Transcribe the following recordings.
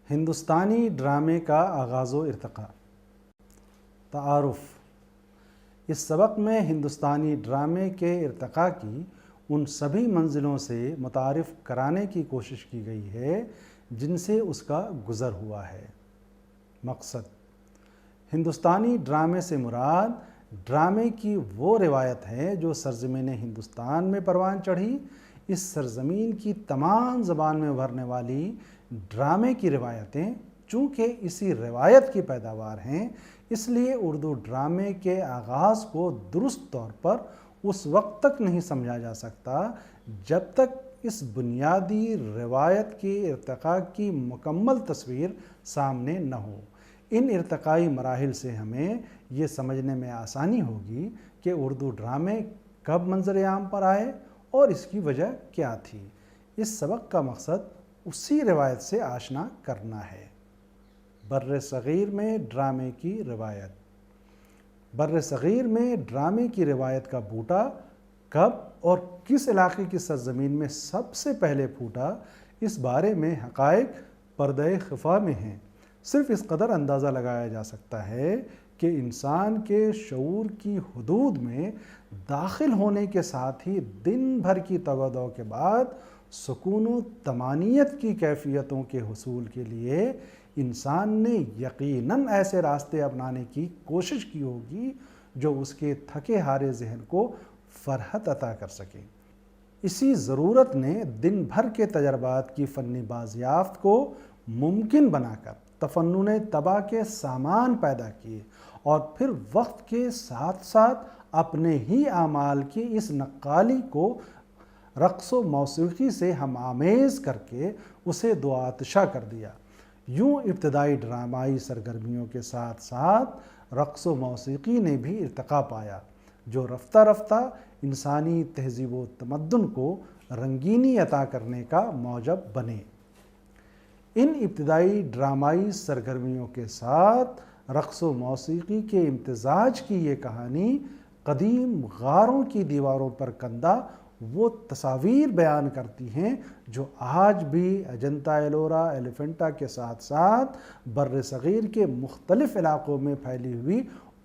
ہندوستانی ڈرامے کا آغاز و ارتقاء۔ تعارف۔ اس سبق میں ہندوستانی ڈرامے کے ارتقاء کی ان سبھی منزلوں سے متعارف کرانے کی کوشش کی گئی ہے جن سے اس کا گزر ہوا ہے۔ مقصد: ہندوستانی ڈرامے سے مراد ڈرامے کی وہ روایت ہے جو سرزمین ہندوستان میں پروان چڑھی۔ اس سرزمین کی تمام زبان میں ابھرنے والی ڈرامے کی روایتیں چونکہ اسی روایت کی پیداوار ہیں، اس لیے اردو ڈرامے کے آغاز کو درست طور پر اس وقت تک نہیں سمجھا جا سکتا جب تک اس بنیادی روایت کے ارتقاء کی مکمل تصویر سامنے نہ ہو۔ ان ارتقائی مراحل سے ہمیں یہ سمجھنے میں آسانی ہوگی کہ اردو ڈرامے کب منظر عام پر آئے اور اس کی وجہ کیا تھی۔ اس سبق کا مقصد اسی روایت سے آشنا کرنا ہے۔ بر صغیر میں ڈرامے کی روایت۔ بر صغیر میں ڈرامے کی روایت کا بوٹا کب اور کس علاقے کی سرزمین میں سب سے پہلے پھوٹا، اس بارے میں حقائق پردہ خفا میں ہیں۔ صرف اس قدر اندازہ لگایا جا سکتا ہے کہ انسان کے شعور کی حدود میں داخل ہونے کے ساتھ ہی دن بھر کی تگ و دو کے بعد سکون و طمانینت کی کیفیتوں کے حصول کے لیے انسان نے یقیناً ایسے راستے اپنانے کی کوشش کی ہوگی جو اس کے تھکے ہارے ذہن کو فرحت عطا کر سکیں۔ اسی ضرورت نے دن بھر کے تجربات کی فنی بازیافت کو ممکن بنا کر تفنن طبع کے سامان پیدا کیے اور پھر وقت کے ساتھ ساتھ اپنے ہی اعمال کی اس نقالی کو رقص و موسیقی سے ہم آمیز کر کے اسے دو آتشہ کر دیا۔ یوں ابتدائی ڈرامائی سرگرمیوں کے ساتھ ساتھ رقص و موسیقی نے بھی ارتقاء پایا، جو رفتہ رفتہ انسانی تہذیب و تمدن کو رنگینی عطا کرنے کا موجب بنے۔ ان ابتدائی ڈرامائی سرگرمیوں کے ساتھ رقص و موسیقی کے امتزاج کی یہ کہانی قدیم غاروں کی دیواروں پر کندہ وہ تصاویر بیان کرتی ہیں جو آج بھی اجنتا ایلورا ایلیفینٹا کے ساتھ ساتھ بر صغیر کے مختلف علاقوں میں پھیلی ہوئی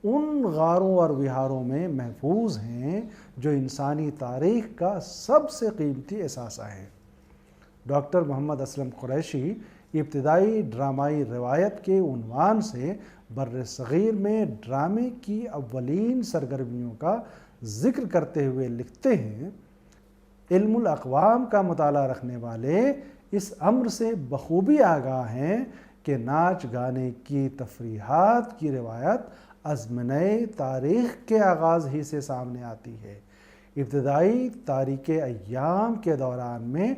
ان غاروں اور وہاروں میں محفوظ ہیں جو انسانی تاریخ کا سب سے قیمتی اثاثہ ہے۔ ڈاکٹر محمد اسلم قریشی ابتدائی ڈرامائی روایت کے عنوان سے بر صغیر میں ڈرامے کی اولین سرگرمیوں کا ذکر کرتے ہوئے لکھتے ہیں: علم الاقوام کا مطالعہ رکھنے والے اس امر سے بخوبی آگاہ ہیں کہ ناچ گانے کی تفریحات کی روایت ازمنہ تاریخ کے آغاز ہی سے سامنے آتی ہے۔ ابتدائی تاریک ایام کے دوران میں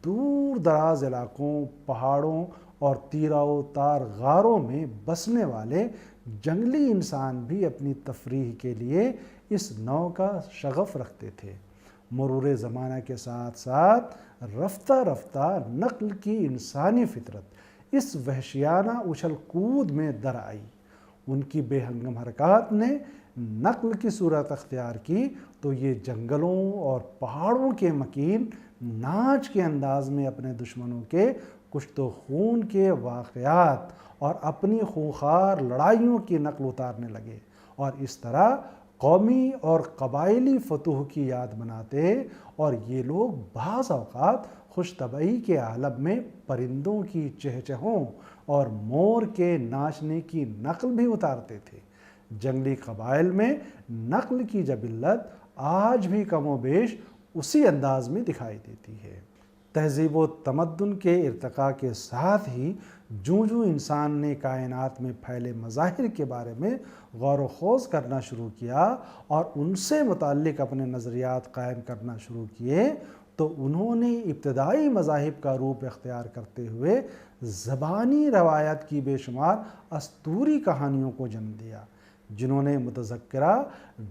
دور دراز علاقوں، پہاڑوں اور تیرہ و تار غاروں میں بسنے والے جنگلی انسان بھی اپنی تفریح کے لیے اس نوع کا شغف رکھتے تھے۔ مرور زمانہ کے ساتھ ساتھ رفتہ رفتہ نقل کی انسانی فطرت اس وحشیانہ اچھل کود میں در آئی۔ ان کی بے ہنگم حرکات نے نقل کی صورت اختیار کی تو یہ جنگلوں اور پہاڑوں کے مکین ناچ کے انداز میں اپنے دشمنوں کے کشت و خون کے واقعات اور اپنی خونخوار لڑائیوں کی نقل اتارنے لگے، اور اس طرح قومی اور قبائلی فتوح کی یاد مناتے، اور یہ لوگ بعض اوقات خوش طبعی کے عالم میں پرندوں کی چہچہوں اور مور کے ناچنے کی نقل بھی اتارتے تھے۔ جنگلی قبائل میں نقل کی جبلت آج بھی کم و بیش اسی انداز میں دکھائی دیتی ہے۔ تہذیب و تمدن کے ارتقاء کے ساتھ ہی جوں جوں انسان نے کائنات میں پھیلے مظاہر کے بارے میں غور و خوض کرنا شروع کیا اور ان سے متعلق اپنے نظریات قائم کرنا شروع کیے، تو انہوں نے ابتدائی مذاہب کا روپ اختیار کرتے ہوئے زبانی روایت کی بے شمار اسطوری کہانیوں کو جنم دیا، جنہوں نے متذکرہ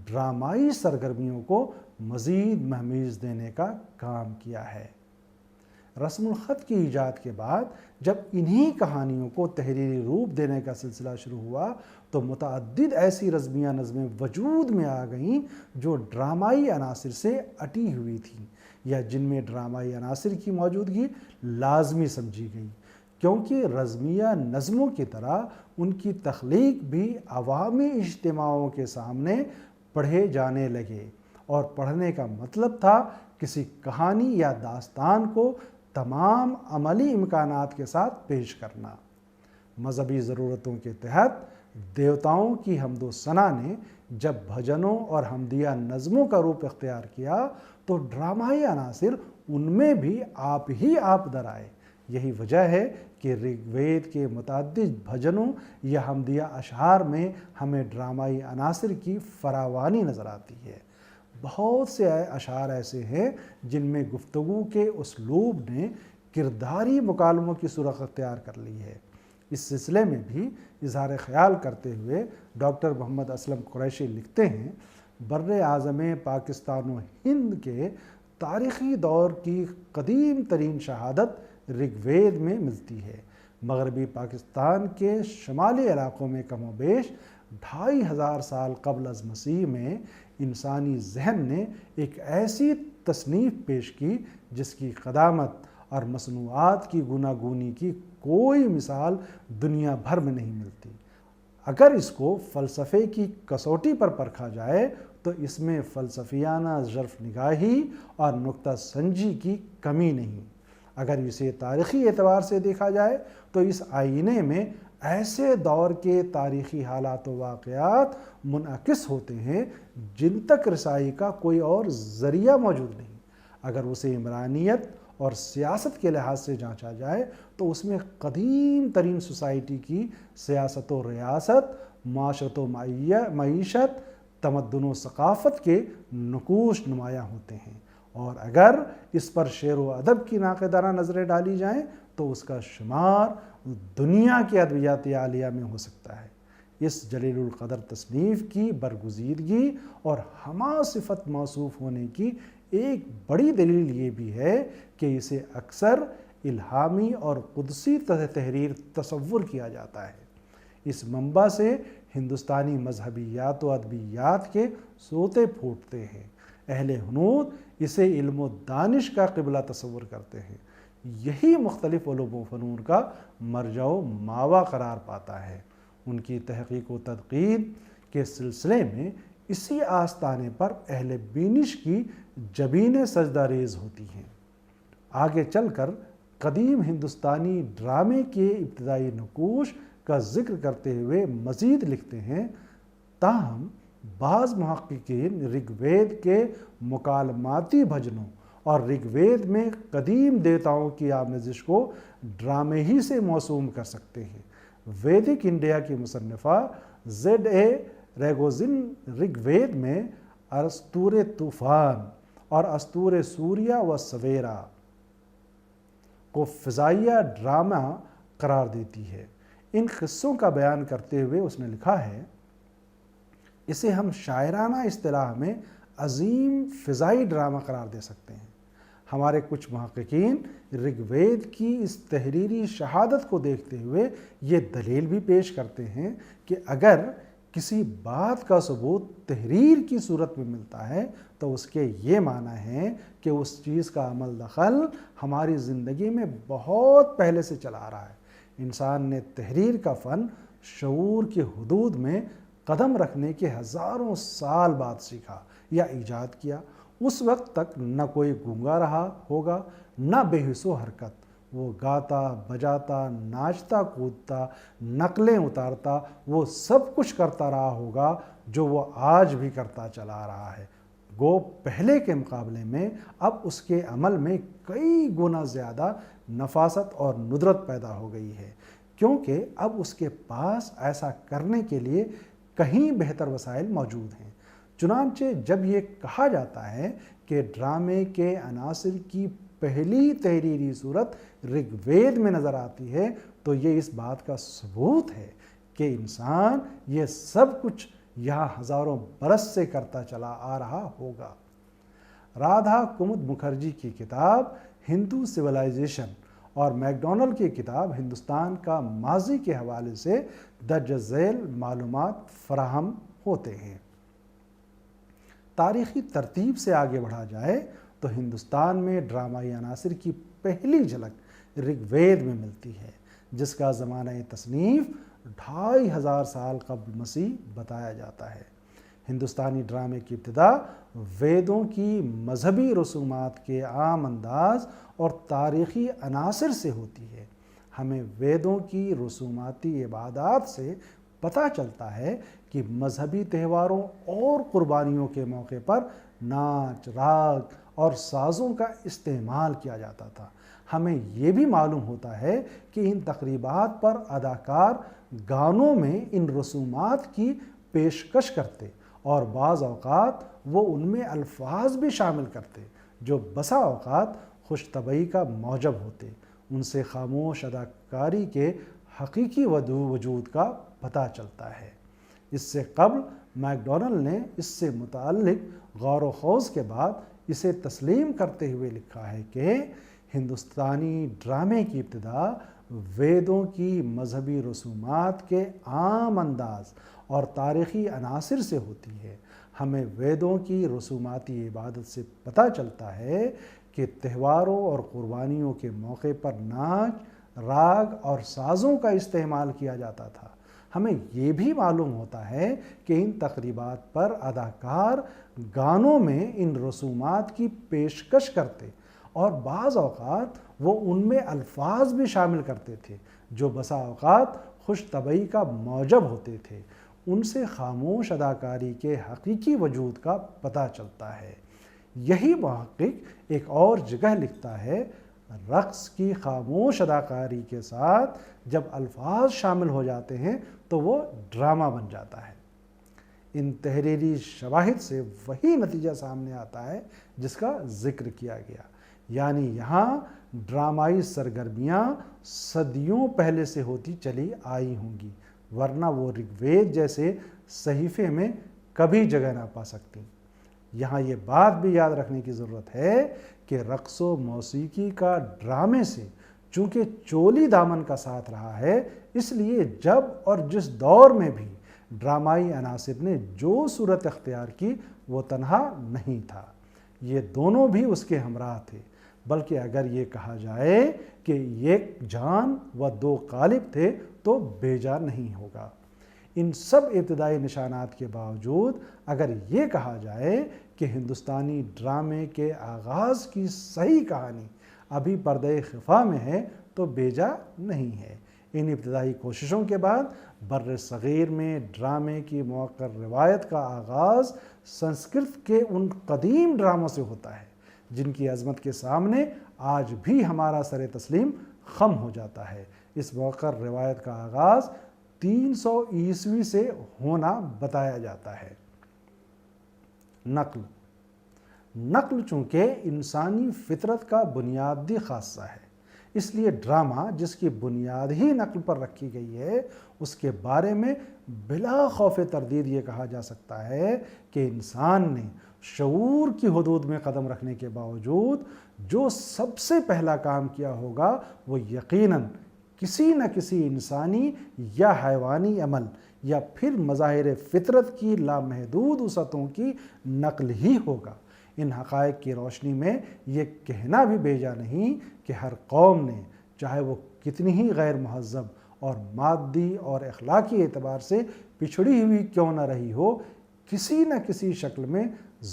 ڈرامائی سرگرمیوں کو مزید مہمیز دینے کا کام کیا ہے۔ رسم الخط کی ایجاد کے بعد جب انہی کہانیوں کو تحریری روپ دینے کا سلسلہ شروع ہوا تو متعدد ایسی رزمیہ نظمیں وجود میں آ گئیں جو ڈرامائی عناصر سے اٹی ہوئی تھیں یا جن میں ڈرامائی عناصر کی موجودگی لازمی سمجھی گئی۔ کیونکہ رزمیہ نظموں کی طرح ان کی تخلیق بھی عوامی اجتماعوں کے سامنے پڑھے جانے لگے، اور پڑھنے کا مطلب تھا کسی کہانی یا داستان کو تمام عملی امکانات کے ساتھ پیش کرنا۔ مذہبی ضرورتوں کے تحت دیوتاؤں کی حمد و ثنا نے جب بھجنوں اور حمدیہ نظموں کا روپ اختیار کیا تو ڈرامائی عناصر ان میں بھی آپ ہی آپ در آئے۔ یہی وجہ ہے کہ رگ وید کے متعدد بھجنوں یا حمدیہ اشعار میں ہمیں ڈرامائی عناصر کی فراوانی نظر آتی ہے۔ بہت سے اشعار ایسے ہیں جن میں گفتگو کے اسلوب نے کرداری مکالموں کی صورت اختیار کر لی ہے۔ اس سلسلے میں بھی اظہار خیال کرتے ہوئے ڈاکٹر محمد اسلم قریشی لکھتے ہیں، بر اعظم پاکستان و ہند کے تاریخی دور کی قدیم ترین شہادت رگ وید میں ملتی ہے۔ مغربی پاکستان کے شمالی علاقوں میں کم و بیش 2500 سال قبل از مسیح میں انسانی ذہن نے ایک ایسی تصنیف پیش کی جس کی قدامت اور مصنوعات کی گوناگونی کی کوئی مثال دنیا بھر میں نہیں ملتی۔ اگر اس کو فلسفے کی کسوٹی پر پرکھا جائے تو اس میں فلسفیانہ ظرف نگاہی اور نکتہ سنجی کی کمی نہیں۔ اگر اسے تاریخی اعتبار سے دیکھا جائے تو اس آئینے میں ایسے دور کے تاریخی حالات و واقعات منعکس ہوتے ہیں جن تک رسائی کا کوئی اور ذریعہ موجود نہیں۔ اگر اسے عمرانیت اور سیاست کے لحاظ سے جانچا جائے تو اس میں قدیم ترین سوسائٹی کی سیاست و ریاست، معاشرت و معیشت، تمدن و ثقافت کے نقوش نمایاں ہوتے ہیں، اور اگر اس پر شعر و ادب کی ناقدانہ نظریں ڈالی جائیں تو اس کا شمار دنیا کے ادبیات عالیہ میں ہو سکتا ہے۔ اس جلیل القدر تصنیف کی برگزیدگی اور ہمہ صفت موصوف ہونے کی ایک بڑی دلیل یہ بھی ہے کہ اسے اکثر الہامی اور قدسی تحریر تصور کیا جاتا ہے۔ اس منبع سے ہندوستانی مذہبیات و ادبیات کے سوتے پھوٹتے ہیں۔ اہل ہنود اسے علم و دانش کا قبلہ تصور کرتے ہیں۔ یہی مختلف علوم و فنون کا مرجع و ماوا قرار پاتا ہے۔ ان کی تحقیق و تدقیق کے سلسلے میں اسی آستانے پر اہل بینش کی جبینیں سجدہ ریز ہوتی ہیں۔ آگے چل کر قدیم ہندوستانی ڈرامے کے ابتدائی نقوش کا ذکر کرتے ہوئے مزید لکھتے ہیں، تاہم بعض محققین رگ وید کے مکالماتی بھجنوں اور رگ وید میں قدیم دیوتاؤں کی آمیزش کو ڈرامے ہی سے موسوم کر سکتے ہیں۔ ویدک انڈیا کی مصنفہ زیڈ اے ریگوزن رگ وید میں استور طوفان اور استور سوریا و سویرا کو فضائیہ ڈرامہ قرار دیتی ہے۔ ان قصوں کا بیان کرتے ہوئے اس نے لکھا ہے، اسے ہم شاعرانہ اصطلاح میں عظیم فضائی ڈرامہ قرار دے سکتے ہیں۔ ہمارے کچھ محققین رگ وید کی اس تحریری شہادت کو دیکھتے ہوئے یہ دلیل بھی پیش کرتے ہیں کہ اگر کسی بات کا ثبوت تحریر کی صورت میں ملتا ہے تو اس کے یہ معنی ہے کہ اس چیز کا عمل دخل ہماری زندگی میں بہت پہلے سے چلا آ رہا ہے۔ انسان نے تحریر کا فن شعور کی حدود میں قدم رکھنے کے ہزاروں سال بعد سیکھا یا ایجاد کیا۔ اس وقت تک نہ کوئی گونگا رہا ہوگا، نہ بے حس و حرکت۔ وہ گاتا، بجاتا، ناچتا، کودتا، نقلیں اتارتا، وہ سب کچھ کرتا رہا ہوگا جو وہ آج بھی کرتا چلا آ رہا ہے۔ گو پہلے کے مقابلے میں اب اس کے عمل میں کئی گنا زیادہ نفاست اور ندرت پیدا ہو گئی ہے، کیونکہ اب اس کے پاس ایسا کرنے کے لیے کہیں بہتر وسائل موجود ہیں۔ چنانچہ جب یہ کہا جاتا ہے کہ ڈرامے کے عناصر کی پہلی تحریری صورت رگ وید میں نظر آتی ہے تو یہ اس بات کا ثبوت ہے کہ انسان یہ سب کچھ یہاں ہزاروں برس سے کرتا چلا آ رہا ہوگا۔ رادھا کمد مکھرجی کی کتاب ہندو سویلائزیشن اور میک ڈونلڈ کی کتاب ہندوستان کا ماضی کے حوالے سے درج ذیل معلومات فراہم ہوتے ہیں۔ تاریخی ترتیب سے آگے بڑھا جائے تو ہندوستان میں ڈرامائی عناصر کی پہلی جھلک رگ وید میں ملتی ہے۔ جس کا زمانہ تصنیف 2500 سال قبل مسیح بتایا جاتا ہے۔ ہندوستانی ڈرامے کی ابتدا ویدوں کی مذہبی رسومات کے عام انداز اور تاریخی عناصر سے ہوتی ہے۔ ہمیں ویدوں کی رسوماتی عبادات سے پتہ چلتا ہے کہ مذہبی تہواروں اور قربانیوں کے موقع پر ناچ، راگ اور سازوں کا استعمال کیا جاتا تھا۔ ہمیں یہ بھی معلوم ہوتا ہے کہ ان تقریبات پر اداکار گانوں میں ان رسومات کی پیشکش کرتے اور بعض اوقات وہ ان میں الفاظ بھی شامل کرتے جو بسا اوقات خوش طبعی کا موجب ہوتے۔ ان سے خاموش اداکاری کے حقیقی وجود کا پتہ چلتا ہے۔ اس سے قبل میک ڈونلڈ نے اس سے متعلق غور و خوض کے بعد اسے تسلیم کرتے ہوئے لکھا ہے کہ ہندوستانی ڈرامے کی ابتدا ویدوں کی مذہبی رسومات کے عام انداز اور تاریخی عناصر سے ہوتی ہے۔ ہمیں ویدوں کی رسوماتی عبادت سے پتہ چلتا ہے کہ تہواروں اور قربانیوں کے موقع پر ناچ، راگ اور سازوں کا استعمال کیا جاتا تھا۔ ہمیں یہ بھی معلوم ہوتا ہے کہ ان تقریبات پر اداکار گانوں میں ان رسومات کی پیشکش کرتے اور بعض اوقات وہ ان میں الفاظ بھی شامل کرتے تھے جو بسا اوقات خوش طبعی کا موجب ہوتے تھے۔ ان سے خاموش اداکاری کے حقیقی وجود کا پتہ چلتا ہے۔ یہی محقق ایک اور جگہ لکھتا ہے، رقص کی خاموش اداکاری کے ساتھ جب الفاظ شامل ہو جاتے ہیں تو وہ ڈرامہ بن جاتا ہے۔ ان تحریری شواہد سے وہی نتیجہ سامنے آتا ہے جس کا ذکر کیا گیا، یعنی یہاں ڈرامائی سرگرمیاں صدیوں پہلے سے ہوتی چلی آئی ہوں گی، ورنہ وہ رگ وید جیسے صحیفے میں کبھی جگہ نہ پا سکتی۔ یہاں یہ بات بھی یاد رکھنے کی ضرورت ہے کہ رقص و موسیقی کا ڈرامے سے چونکہ چولی دامن کا ساتھ رہا ہے، اس لیے جب اور جس دور میں بھی ڈرامائی عناصر نے جو صورت اختیار کی وہ تنہا نہیں تھا، یہ دونوں بھی اس کے ہمراہ تھے، بلکہ اگر یہ کہا جائے کہ ایک جان و دو قالب تھے تو بے جان نہیں ہوگا۔ ان سب ابتدائی نشانات کے باوجود اگر یہ کہا جائے کہ ہندوستانی ڈرامے کے آغاز کی صحیح کہانی ابھی پردہ خفا میں ہے تو بیجا نہیں ہے۔ ان ابتدائی کوششوں کے بعد بر صغیر میں ڈرامے کی موقر روایت کا آغاز سنسکرت کے ان قدیم ڈراموں سے ہوتا ہے جن کی عظمت کے سامنے آج بھی ہمارا سر تسلیم خم ہو جاتا ہے۔ اس موقر روایت کا آغاز 300 عیسوی سے ہونا بتایا جاتا ہے۔ نقل چونکہ انسانی فطرت کا بنیادی خاصہ ہے، اس لیے ڈرامہ جس کی بنیاد ہی نقل پر رکھی گئی ہے اس کے بارے میں بلا خوف تردید یہ کہا جا سکتا ہے کہ انسان نے شعور کی حدود میں قدم رکھنے کے باوجود جو سب سے پہلا کام کیا ہوگا وہ یقیناً کسی نہ کسی انسانی یا حیوانی عمل یا پھر مظاہر فطرت کی لامحدود وسعتوں کی نقل ہی ہوگا۔ ان حقائق کی روشنی میں یہ کہنا بھی بیجا نہیں کہ ہر قوم نے چاہے وہ کتنی ہی غیر مہذب اور مادی اور اخلاقی اعتبار سے پچھڑی ہوئی کیوں نہ رہی ہو، کسی نہ کسی شکل میں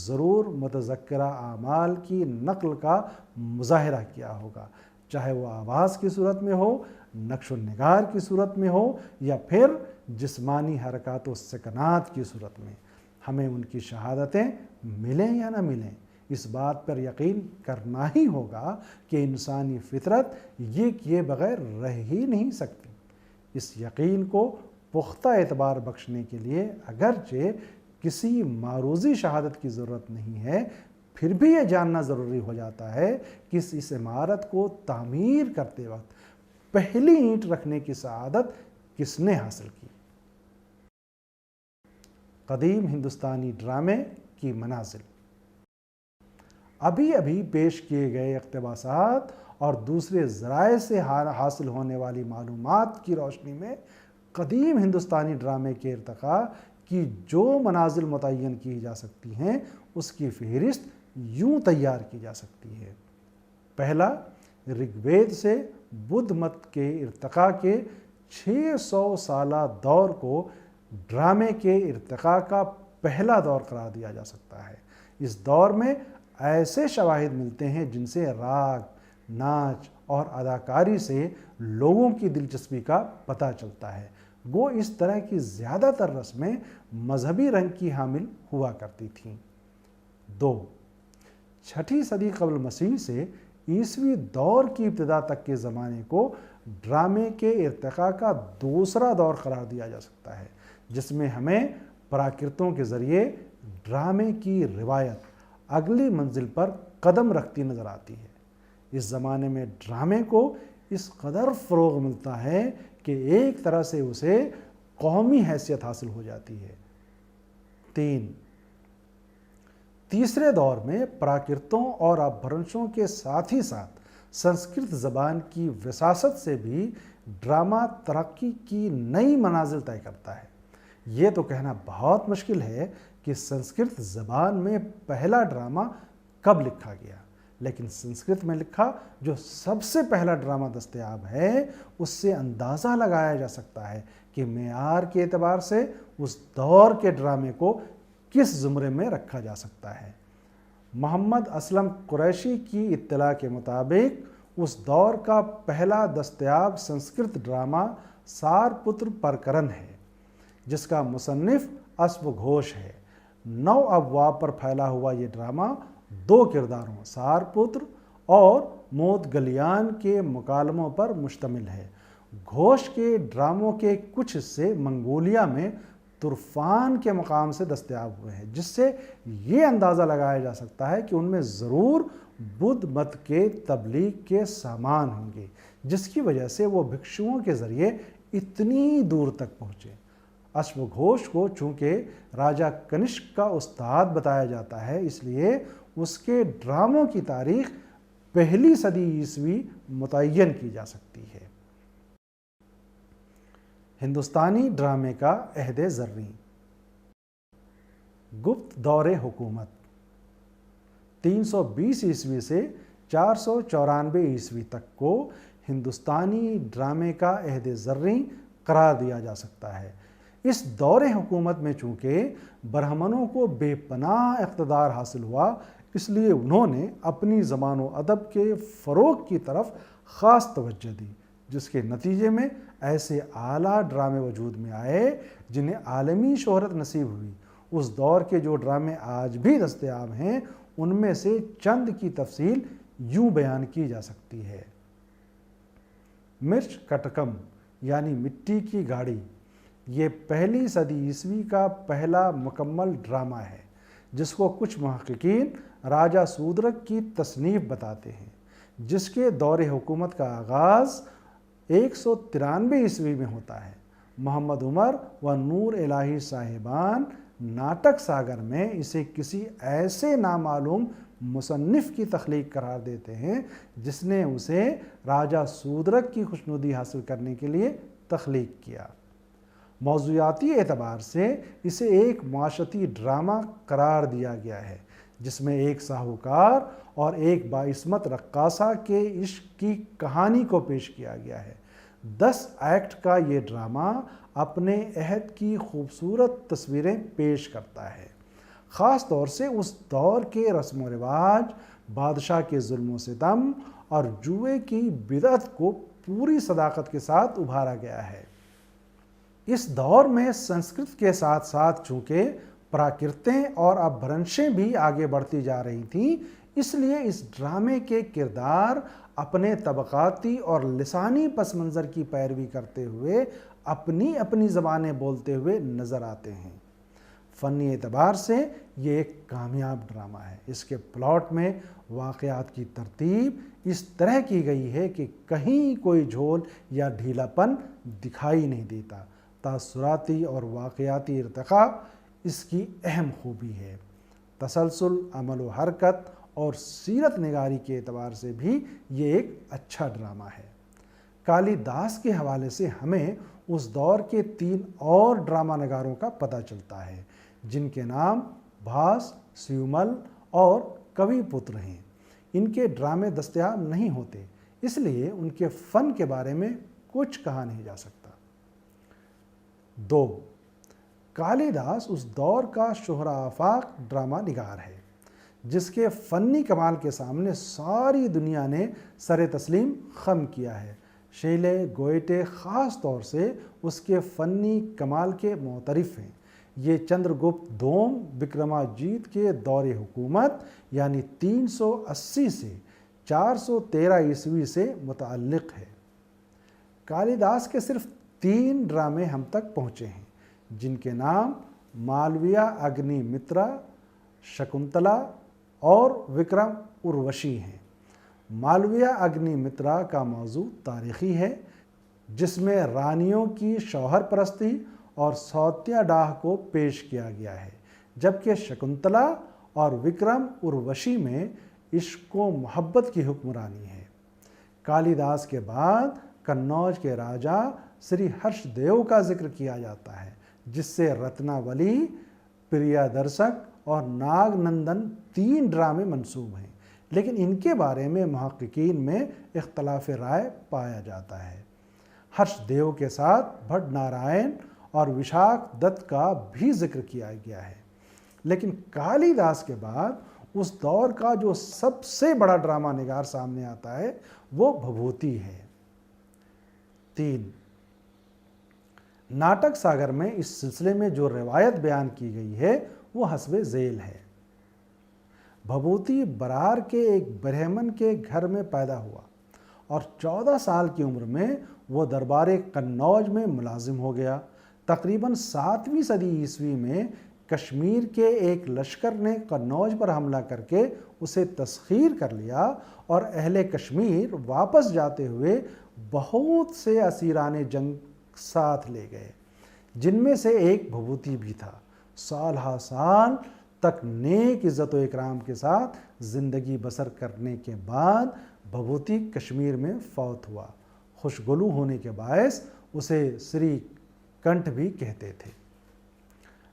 ضرور متذکرہ اعمال کی نقل کا مظاہرہ کیا ہوگا، چاہے وہ آواز کی صورت میں ہو، نقش و نگار کی صورت میں ہو یا پھر جسمانی حرکات و سکنات کی صورت میں۔ ہمیں ان کی شہادتیں ملیں یا نہ ملیں، اس بات پر یقین کرنا ہی ہوگا کہ انسانی فطرت یہ کیے بغیر رہ ہی نہیں سکتی۔ اس یقین کو پختہ اعتبار بخشنے کے لیے اگرچہ کسی معروضی شہادت کی ضرورت نہیں ہے، پھر بھی یہ جاننا ضروری ہو جاتا ہے کہ اس عمارت کو تعمیر کرتے وقت پہلی اینٹ رکھنے کی سعادت کس نے حاصل کی۔ قدیم ہندوستانی ڈرامے کی منازل۔ ابھی پیش کیے گئے اقتباسات اور دوسرے ذرائع سے حاصل ہونے والی معلومات کی روشنی میں قدیم ہندوستانی ڈرامے کے ارتقاء کی جو منازل متعین کی جا سکتی ہیں اس کی فہرست یوں تیار کی جا سکتی ہے۔ پہلا، رگ وید سے بدھ مت کے ارتقاء کے 600 سالہ دور کو ڈرامے کے ارتقاء کا پہلا دور قرار دیا جا سکتا ہے۔ اس دور میں ایسے شواہد ملتے ہیں جن سے راگ، ناچ اور اداکاری سے لوگوں کی دلچسپی کا پتہ چلتا ہے۔ گو اس طرح کی زیادہ تر رسمیں مذہبی رنگ کی حامل ہوا کرتی تھیں۔ 2. 6 صدی قبل مسیح سے عیسوی دور کی ابتدا تک کے زمانے کو ڈرامے کے ارتقاء کا دوسرا دور قرار دیا جا سکتا ہے، جس میں ہمیں پراکرتوں کے ذریعے ڈرامے کی روایت اگلی منزل پر قدم رکھتی نظر آتی ہے۔ اس زمانے میں ڈرامے کو اس قدر فروغ ملتا ہے کہ ایک طرح سے اسے قومی حیثیت حاصل ہو جاتی ہے۔ 3. تیسرے دور میں پراکرتوں اور اپبھرنشوں کے ساتھ ہی ساتھ سنسکرت زبان کی وساست سے بھی ڈرامہ ترقی کی نئی منازل طے کرتا ہے۔ یہ تو کہنا بہت مشکل ہے کہ سنسکرت زبان میں پہلا ڈرامہ کب لکھا گیا، لیکن سنسکرت میں لکھا جو سب سے پہلا ڈرامہ دستیاب ہے اس سے اندازہ لگایا جا سکتا ہے کہ معیار کے اعتبار سے اس دور کے ڈرامے کو کس زمرے میں رکھا جا سکتا ہے۔ محمد اسلم قریشی کی اطلاع کے مطابق اس دور کا پہلا دستیاب سنسکرت ڈرامہ سار پتر پرکرن ہے، جس کا مصنف اشو گھوش ہے۔ 9 ابواب پر پھیلا ہوا یہ ڈرامہ 2 کرداروں سار پتر اور مودگلیان کے مکالموں پر مشتمل ہے۔ گھوش کے ڈراموں کے کچھ حصے منگولیا میں ترفان کے مقام سے دستیاب ہوئے ہیں، جس سے یہ اندازہ لگایا جا سکتا ہے کہ ان میں ضرور بدھ مت کے تبلیغ کے سامان ہوں گے، جس کی وجہ سے وہ بھکشوؤں کے ذریعے اتنی دور تک پہنچے۔ اشو گھوش کو چونکہ راجہ کنشک کا استاد بتایا جاتا ہے، اس لیے اس کے ڈراموں کی تاریخ پہلی صدی عیسوی متعین کی جا سکتی ہے۔ ہندوستانی ڈرامے کا عہد زریں۔ گپت دور حکومت 320 عیسوی سے 494 عیسوی تک کو ہندوستانی ڈرامے کا عہد زریں قرار دیا جا سکتا ہے۔ اس دور حکومت میں چونکہ برہمنوں کو بے پناہ اقتدار حاصل ہوا، اس لیے انہوں نے اپنی زبان و ادب کے فروغ کی طرف خاص توجہ دی، جس کے نتیجے میں ایسے اعلیٰ ڈرامے وجود میں آئے جنہیں عالمی شہرت نصیب ہوئی۔ اس دور کے جو ڈرامے آج بھی دستیاب ہیں ان میں سے چند کی تفصیل یوں بیان کی جا سکتی ہے۔ مرچ کٹکم یعنی مٹی کی گاڑی، یہ پہلی صدی عیسوی کا پہلا مکمل ڈرامہ ہے، جس کو کچھ محققین راجہ سودرک کی تصنیف بتاتے ہیں، جس کے دور حکومت کا آغاز 193 عیسوی میں ہوتا ہے۔ محمد عمر و نور الہی صاحبان ناٹک ساگر میں اسے کسی ایسے نامعلوم مصنف کی تخلیق قرار دیتے ہیں جس نے اسے راجہ سودرک کی خوشنودی حاصل کرنے کے لیے تخلیق کیا۔ موضوعاتی اعتبار سے اسے ایک معاشرتی ڈرامہ قرار دیا گیا ہے، جس میں ایک ساہوکار اور ایک باعصمت رقاصہ کے عشق کی کہانی کو پیش کیا گیا ہے۔ 10 ایکٹ کا یہ ڈرامہ اپنے عہد کی خوبصورت تصویریں پیش کرتا ہے، خاص طور سے اس دور کے رسم و رواج، بادشاہ کے ظلم و ستم اور جوئے کی بدعت کو پوری صداقت کے ساتھ ابھارا گیا ہے۔ اس دور میں سنسکرت کے ساتھ ساتھ چونکہ پراکرتیں اور اپبھرنشیں بھی آگے بڑھتی جا رہی تھیں، اس لیے اس ڈرامے کے کردار اپنے طبقاتی اور لسانی پس منظر کی پیروی کرتے ہوئے اپنی اپنی زبانیں بولتے ہوئے نظر آتے ہیں۔ فنی اعتبار سے یہ ایک کامیاب ڈرامہ ہے۔ اس کے پلاٹ میں واقعات کی ترتیب اس طرح کی گئی ہے کہ کہیں کوئی جھول یا ڈھیلا پن دکھائی نہیں دیتا۔ تاثراتی اور واقعاتی ارتقاء اس کی اہم خوبی ہے۔ تسلسل، عمل و حرکت اور سیرت نگاری کے اعتبار سے بھی یہ ایک اچھا ڈرامہ ہے۔ کالی داس کے حوالے سے ہمیں اس دور کے 3 اور ڈرامہ نگاروں کا پتہ چلتا ہے، جن کے نام بھاس، سیومل اور کوی پتر ہیں۔ ان کے ڈرامے دستیاب نہیں ہوتے، اس لیے ان کے فن کے بارے میں کچھ کہا نہیں جا سکتا۔ 2. کالیداس اس دور کا شہرہ آفاق ڈرامہ نگار ہے جس کے فنی کمال کے سامنے ساری دنیا نے سر تسلیم خم کیا ہے۔ شیلے، گوئٹے خاص طور سے اس کے فنی کمال کے معترف ہیں۔ یہ چندر گپت دوم وکرماجیت کے دور حکومت یعنی 380 سے 413 عیسوی سے متعلق ہے۔ کالیداس کے صرف 3 ڈرامے ہم تک پہنچے ہیں جن کے نام مالویہ اگنی مترا، شکنتلا اور وکرم اروشی ہیں۔ مالویہ اگنی مترا کا موضوع تاریخی ہے جس میں رانیوں کی شوہر پرستی اور سوتیہ ڈاہ کو پیش کیا گیا ہے، جبکہ شکنتلا اور وکرم اروشی میں عشق و محبت کی حکمرانی ہے۔ کالیداس کے بعد کنوج کے راجا سری ہرش دیو کا ذکر کیا جاتا ہے جس سے رتناولی، پریا درشک اور ناگ نندن 3 ڈرامے منسوب ہیں، لیکن ان کے بارے میں محققین میں اختلاف رائے پایا جاتا ہے۔ ہرش دیو کے ساتھ بھٹ نارائن اور وشاکھ دت کا بھی ذکر کیا گیا ہے، لیکن کالیداس کے بعد اس دور کا جو سب سے بڑا ڈرامہ نگار سامنے آتا ہے وہ بھبھوتی ہے۔ 3. ناٹک ساگر میں اس سلسلے میں جو روایت بیان کی گئی ہے وہ حسب ذیل ہے۔ بھبھوتی برار کے ایک برہمن کے گھر میں پیدا ہوا اور 14 سال کی عمر میں وہ دربار قنوج میں ملازم ہو گیا۔ تقریباً 7ویں صدی عیسوی میں کشمیر کے ایک لشکر نے قنوج پر حملہ کر کے اسے تسخیر کر لیا اور اہل کشمیر واپس جاتے ہوئے بہت سے اسیران جنگ ساتھ لے گئے جن میں سے ایک بھبھوتی بھی تھا۔ سال ہا سال تک نیک عزت و اکرام کے ساتھ زندگی بسر کرنے کے بعد بھبھوتی کشمیر میں فوت ہوا۔ خوشگلو ہونے کے باعث اسے سری کنٹھ بھی کہتے تھے۔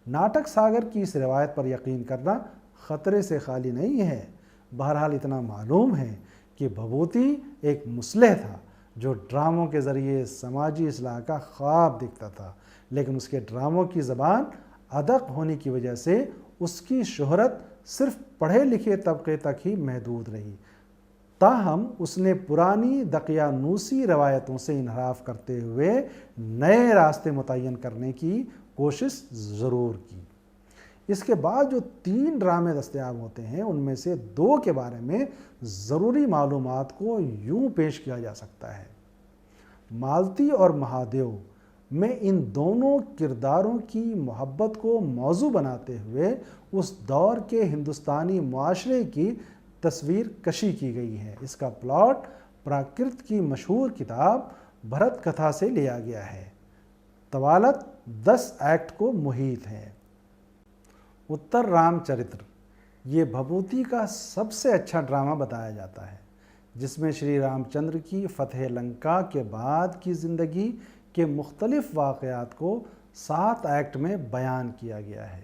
ناٹک ساگر کی اس روایت پر یقین کرنا خطرے سے خالی نہیں ہے۔ بہرحال اتنا معلوم ہے کہ بھبھوتی ایک مصلح تھا جو ڈراموں کے ذریعے سماجی اصلاح کا خواب دیکھتا تھا، لیکن اس کے ڈراموں کی زبان ادق ہونے کی وجہ سے اس کی شہرت صرف پڑھے لکھے طبقے تک ہی محدود رہی۔ تاہم اس نے پرانی دقیانوسی روایتوں سے انحراف کرتے ہوئے نئے راستے متعین کرنے کی کوشش ضرور کی۔ اس کے بعد جو 3 ڈرامے دستیاب ہوتے ہیں ان میں سے 2 کے بارے میں ضروری معلومات کو یوں پیش کیا جا سکتا ہے۔ مالتی اور مہادیو میں ان دونوں کرداروں کی محبت کو موضوع بناتے ہوئے اس دور کے ہندوستانی معاشرے کی تصویر کشی کی گئی ہے۔ اس کا پلاٹ پراکرت کی مشہور کتاب بھرت کتھا سے لیا گیا ہے۔ طوالت 10 ایکٹ کو محیط ہے۔ اتر رام چرتر یہ بھبھوتی کا سب سے اچھا ڈرامہ بتایا جاتا ہے جس میں شری رام چندر کی فتح لنکا کے بعد کی زندگی کے مختلف واقعات کو 7 ایکٹ میں بیان کیا گیا ہے۔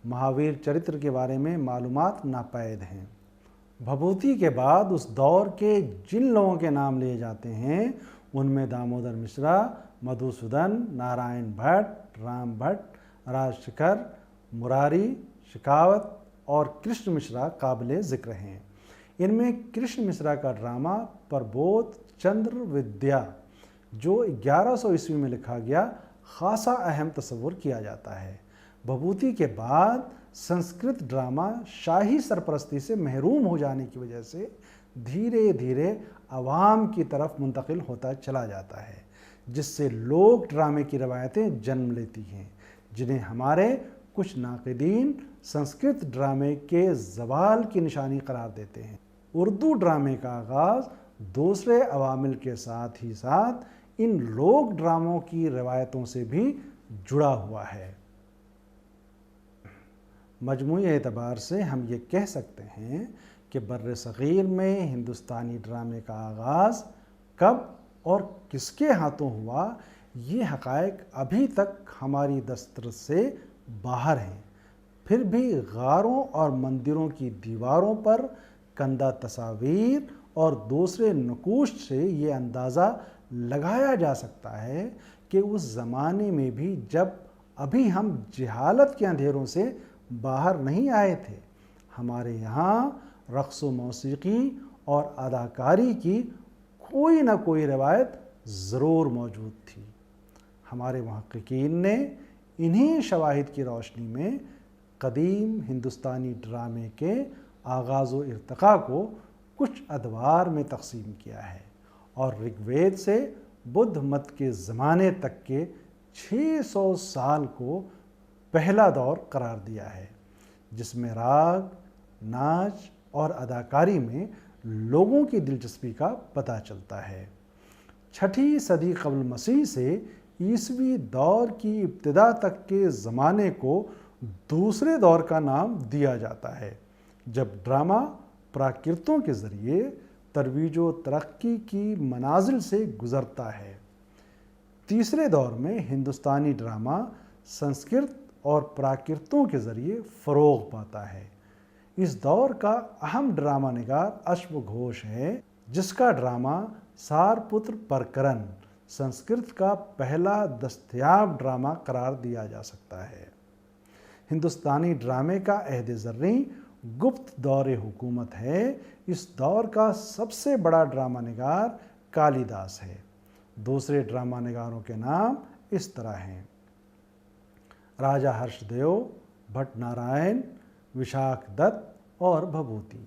مہاویر چرتر کے بارے میں معلومات ناپید ہیں۔ بھبھوتی کے بعد اس دور کے جن لوگوں کے نام لیے جاتے ہیں ان میں دامودر مشرا، مدھوسودن، نارائن بھٹ، رام بھٹ، راج شکھر، مراری، شکاوت اور کرشن مشرا قابل ذکر ہیں۔ ان میں کرشن مشرا کا ڈرامہ پربودھ چندر ودیا جو 1100 عیسوی میں لکھا گیا خاصا اہم تصور کیا جاتا ہے۔ بھبھوتی کے بعد سنسکرت ڈرامہ شاہی سرپرستی سے محروم ہو جانے کی وجہ سے دھیرے دھیرے عوام کی طرف منتقل ہوتا چلا جاتا ہے، جس سے لوک ڈرامے کی روایتیں جنم لیتی ہیں جنہیں ہمارے کچھ ناقدین سنسکرت ڈرامے کے زوال کی نشانی قرار دیتے ہیں۔ اردو ڈرامے کا آغاز دوسرے عوامل کے ساتھ ہی ساتھ ان لوک ڈراموں کی روایتوں سے بھی جڑا ہوا ہے۔ مجموعی اعتبار سے ہم یہ کہہ سکتے ہیں کہ بر صغیر میں ہندوستانی ڈرامے کا آغاز کب اور کس کے ہاتھوں ہوا، یہ حقائق ابھی تک ہماری دسترس سے باہر ہیں۔ پھر بھی غاروں اور مندروں کی دیواروں پر کندہ تصاویر اور دوسرے نقوش سے یہ اندازہ لگایا جا سکتا ہے کہ اس زمانے میں بھی جب ابھی ہم جہالت کے اندھیروں سے باہر نہیں آئے تھے، ہمارے یہاں رقص و موسیقی اور اداکاری کی کوئی نہ کوئی روایت ضرور موجود تھی۔ ہمارے محققین نے انہی شواہد کی روشنی میں قدیم ہندوستانی ڈرامے کے آغاز و ارتقاء کو کچھ ادوار میں تقسیم کیا ہے اور رگ وید سے بدھ مت کے زمانے تک کے 600 سال کو پہلا دور قرار دیا ہے، جس میں راگ، ناچ اور اداکاری میں لوگوں کی دلچسپی کا پتہ چلتا ہے۔ 6 صدی قبل مسیح سے عیسوی دور کی ابتدا تک کے زمانے کو دوسرے دور کا نام دیا جاتا ہے، جب ڈرامہ پراکرتوں کے ذریعے ترویج و ترقی کی منازل سے گزرتا ہے۔ تیسرے دور میں ہندوستانی ڈرامہ سنسکرت اور پراکرتوں کے ذریعے فروغ پاتا ہے۔ اس دور کا اہم ڈرامہ نگار اشو گھوش ہے، جس کا ڈرامہ سار پتر پرکرن سنسکرت کا پہلا دستیاب ڈرامہ قرار دیا جا سکتا ہے۔ ہندوستانی ڈرامے کا عہد زریں گپت دور حکومت ہے۔ اس دور کا سب سے بڑا ڈرامہ نگار کالی داس ہے۔ دوسرے ڈرامہ نگاروں کے نام اس طرح ہیں: راجا ہرش دیو، بھٹ نارائن، وشاکھ دت اور بھبھوتی۔